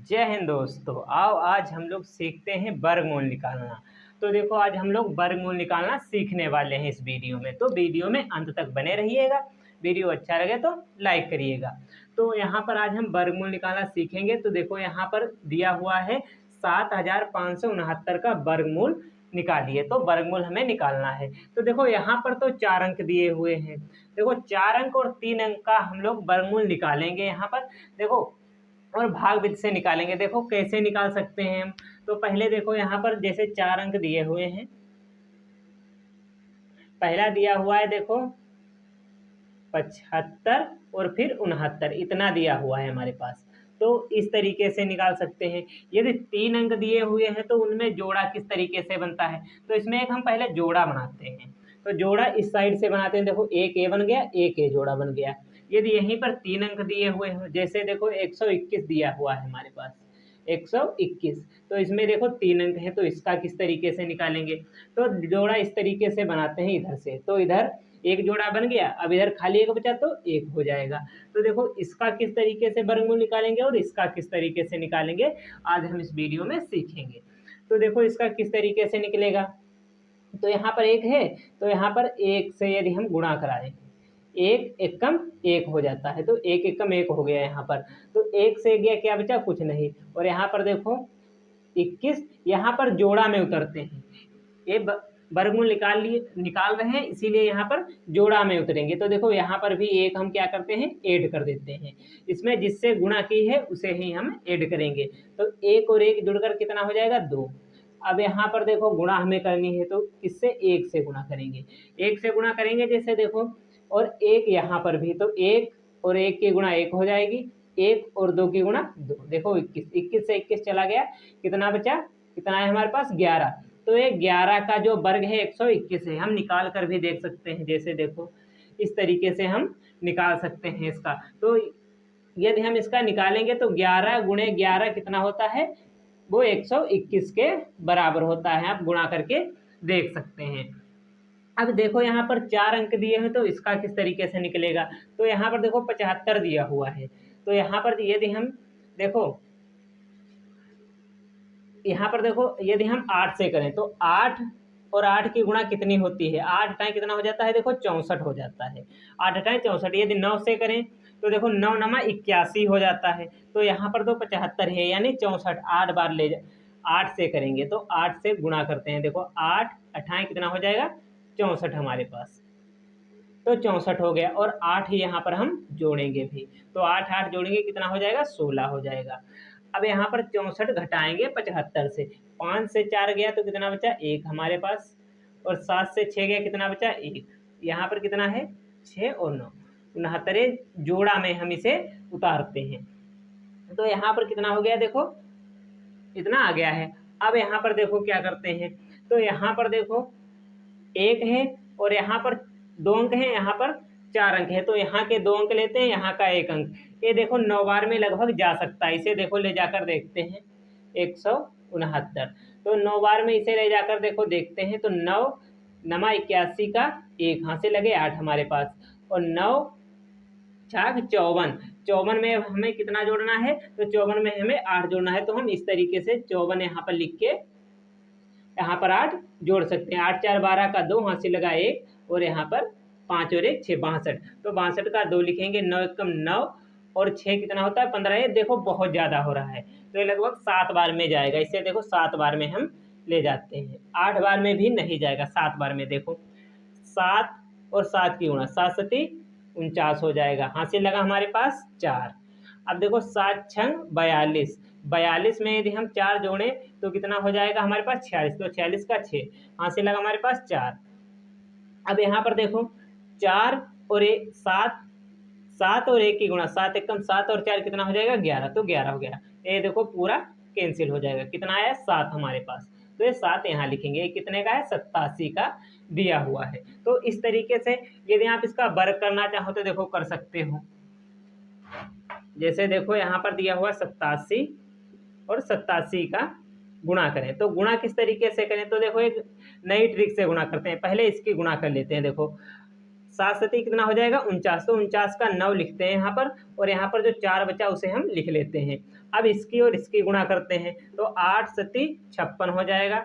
जय हिंद दोस्तों। आओ आज हम लोग सीखते हैं वर्गमूल निकालना। तो देखो आज हम लोग वर्गमूल निकालना सीखने वाले हैं इस वीडियो में। तो वीडियो में अंत तक बने रहिएगा। वीडियो अच्छा लगे तो लाइक करिएगा। तो यहाँ पर आज हम वर्गमूल निकालना सीखेंगे। तो देखो यहाँ पर दिया हुआ है 7569 का वर्गमूल निकालिए। तो वर्गमूल हमें निकालना है। तो देखो यहाँ पर तो 4 अंक दिए हुए हैं। देखो 4 अंक और 3 अंक का हम लोग वर्गमूल निकालेंगे यहाँ पर। देखो और भाग विधि से निकालेंगे। देखो कैसे निकाल सकते हैं हम। तो पहले देखो यहाँ पर जैसे 4 अंक दिए हुए हैं। पहला दिया हुआ है देखो 75 और फिर 69 इतना दिया हुआ है हमारे पास। तो इस तरीके से निकाल सकते हैं। यदि 3 अंक दिए हुए हैं तो उनमें जोड़ा किस तरीके से बनता है। तो इसमें एक हम पहले जोड़ा बनाते हैं। तो जोड़ा इस साइड से बनाते हैं। देखो एक ए बन गया, एक ए जोड़ा बन गया। यदि यहीं पर 3 अंक दिए हुए हैं, जैसे देखो 121 दिया हुआ है हमारे पास 121। तो इसमें देखो 3 अंक है, तो इसका किस तरीके से निकालेंगे। तो जोड़ा इस तरीके से बनाते हैं इधर से। तो इधर एक जोड़ा बन गया, अब इधर खाली एक बचा तो एक हो जाएगा। तो देखो इसका किस तरीके से वर्गमूल निकालेंगे और इसका किस तरीके से निकालेंगे आज हम इस वीडियो में सीखेंगे। तो देखो इसका किस तरीके से निकलेगा। तो यहाँ पर एक है, तो यहाँ पर एक से यदि हम गुणा कराएं, एक एकम एक हो जाता है। तो एक एकम एक हो गया यहाँ पर। तो एक से गया क्या बचा, कुछ नहीं। और यहाँ पर देखो 21, यहाँ पर जोड़ा में उतरते हैं। ये वर्गमूल निकाल रहे हैं, इसीलिए यहाँ पर जोड़ा में उतरेंगे। तो देखो यहाँ पर भी एक हम क्या करते हैं, ऐड कर देते हैं। इसमें जिससे गुणा की है उसे ही हम ऐड करेंगे। तो एक और एक जुड़कर कितना हो जाएगा, 2। अब यहाँ पर देखो गुणा हमें करनी है, तो इससे एक से गुणा करेंगे। एक से गुणा करेंगे जैसे देखो, और एक यहाँ पर भी, तो एक और एक की गुणा एक हो जाएगी, एक और 2 की गुणा 2। देखो 21 से 21 चला गया, कितना बचा, कितना है हमारे पास 11। तो ये 11 का जो वर्ग है 121 है। हम निकाल कर भी देख सकते हैं। जैसे देखो इस तरीके से हम निकाल सकते हैं इसका। तो यदि हम इसका निकालेंगे तो 11 गुणे 11 कितना होता है, वो 121 के बराबर होता है। आप गुणा करके देख सकते हैं। अब देखो यहाँ पर 4 अंक दिए हैं, तो इसका किस तरीके से निकलेगा। तो यहाँ पर देखो 75 दिया हुआ है। तो यहाँ पर यदि हम देखो, यहाँ पर देखो यदि हम 8 से करें तो 8 और 8 की गुणा कितनी होती है, 8 टाइम कितना हो जाता है, देखो 64 हो जाता है। 8 टाइम 64। यदि 9 से करें तो देखो 9 नमा 81 हो जाता है। तो यहाँ पर तो 75 है, यानी 64 8 बार 8 से करेंगे तो 8 से गुणा करते हैं। देखो 8 अट्ठाई कितना हो जाएगा, 64 हमारे पास। तो 64 हो गया, और 8 यहाँ पर हम जोड़ेंगे भी। तो 8 8 जोड़ेंगे कितना हो जाएगा, 16 हो जाएगा। अब यहाँ पर 64 घटाएंगे 75 से। 5 से 4 गया तो कितना बचा, 1 हमारे पास। और 7 से 6 गया, कितना बचा, 1। यहाँ पर कितना है, 6 और 9, 69 जोड़ा में हम इसे उतारते हैं। तो यहाँ पर कितना हो गया, देखो इतना आ गया है। अब यहाँ पर देखो क्या करते हैं। तो यहाँ पर देखो 1 है, और यहाँ पर 2 अंक हैं, यहाँ पर 4 अंक है। तो यहाँ के 2 अंक लेते हैं, यहाँ का 1 अंक। ये देखो 9 बार में लगभग जा सकता है। इसे देखो ले जाकर देखते हैं, 169। तो 9 बार में इसे ले जाकर देखो देखते हैं। तो 9 नमा 81 का 1 हाथ से लगे 8 हमारे पास, और 9 छाक 54। 54 में हमें कितना जोड़ना है, तो 54 में हमें 8 जोड़ना है। तो हम इस तरीके से 54 यहाँ पर लिख के यहाँ पर 8 जोड़ सकते हैं। 8 4 12 का 2 हाथ से लगा 1, और यहाँ पर 5 और 1 6 62। तो 62 का 2 लिखेंगे, 9 एकम 9, और 6 कितना होता है, 15। ये देखो बहुत ज़्यादा हो रहा है, तो ये लगभग 7 बार में जाएगा। इससे देखो 7 बार में हम ले जाते हैं। 8 बार में भी नहीं जाएगा, 7 बार में। देखो 7 और 7 की गुणा, 7 7 49 हो जाएगा। हाथ से लगा हमारे पास 4। अब देखो 7 छंग 42। 42 में यदि हम 4 जोड़ें तो कितना हो जाएगा हमारे पास, 46। तो 46 का 6 हाथ से लगा हमारे पास 4। अब यहाँ पर देखो 4 और 1 7, 7 और 1 की गुणा, 7 एकम 7 और 4 कितना हो जाएगा, 11। तो 11 हो गया। ये देखो पूरा कैंसिल हो जाएगा। कितना आया, 7 हमारे पास। तो ये 7 यहाँ लिखेंगे। ये कितने का है, 87 का दिया हुआ है। तो इस तरीके से यदि आप इसका वर्ग करना चाहो तो देखो कर सकते हो। जैसे देखो यहाँ पर दिया हुआ 87 और 87 का गुणा करें। तो गुणा किस तरीके से करें, तो देखो एक नई ट्रिक से गुणा करते हैं। पहले इसकी गुणा कर लेते हैं। देखो 7 सती कितना हो जाएगा 49, तो 49 का 9 लिखते हैं यहाँ पर, और यहाँ पर जो 4 बचा उसे हम लिख लेते हैं। अब इसकी और इसकी गुणा करते हैं तो 8 सती 56 हो जाएगा,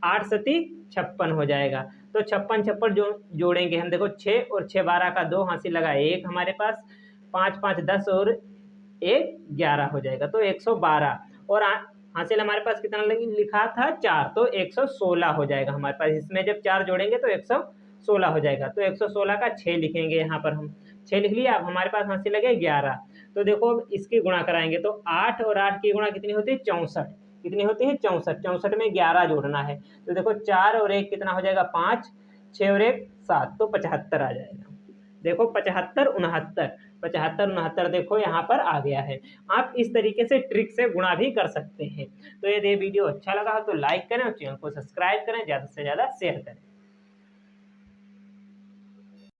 8 सती 56 हो जाएगा। तो 56 56 जो जोड़ेंगे हम, देखो 6 और 6 12 का 2 हासिल लगा 1 हमारे पास, 5 5 10 और 1 11 हो जाएगा, तो 112। और हासिल हमारे पास कितना लिखा था 4, तो 116 हो जाएगा हमारे पास। इसमें जब 4 जोड़ेंगे तो 116 हो जाएगा, तो 116 का 6 लिखेंगे यहाँ पर हम, 6 लिख लिया। अब हमारे पास हासिल लगे 11। तो देखो इसकी गुणा कराएंगे तो 8 और 8 की गुणा कितनी होती है 64, कितनी होती है 64, 64 में 11 जोड़ना है। तो देखो 4 और 1 कितना हो जाएगा 5, 6 और 1 7, तो 75 आ जाएगा। देखो 75 69, 75 69 देखो यहाँ पर आ गया है। आप इस तरीके से ट्रिक से गुणा भी कर सकते हैं। तो यदि ये वीडियो अच्छा लगा हो तो लाइक करें और चैनल को सब्सक्राइब करें, ज़्यादा से ज़्यादा शेयर करें।